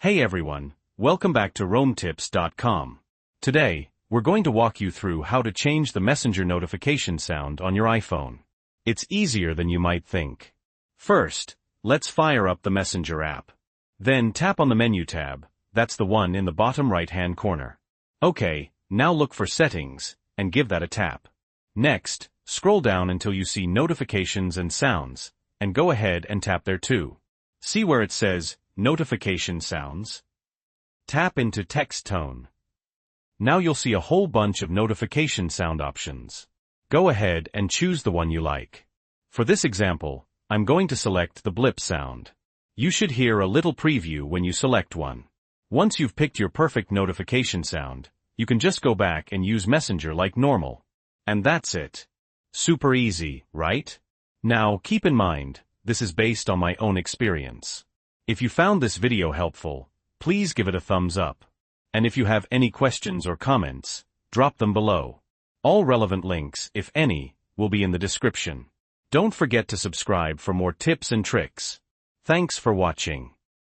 Hey everyone, welcome back to RoamTips.com. Today, we're going to walk you through how to change the messenger notification sound on your iPhone. It's easier than you might think. First, let's fire up the Messenger app. Then tap on the menu tab, that's the one in the bottom right-hand corner. Okay, now look for Settings, and give that a tap. Next, scroll down until you see Notifications and Sounds, and go ahead and tap there too. See where it says, Notification Sounds? Tap into Text Tone. Now you'll see a whole bunch of notification sound options. Go ahead and choose the one you like. For this example, I'm going to select the blip sound. You should hear a little preview when you select one. Once you've picked your perfect notification sound, you can just go back and use Messenger like normal. And that's it. Super easy, right? Now keep in mind, this is based on my own experience. If you found this video helpful, please give it a thumbs up. And if you have any questions or comments, drop them below. All relevant links, if any, will be in the description. Don't forget to subscribe for more tips and tricks. Thanks for watching.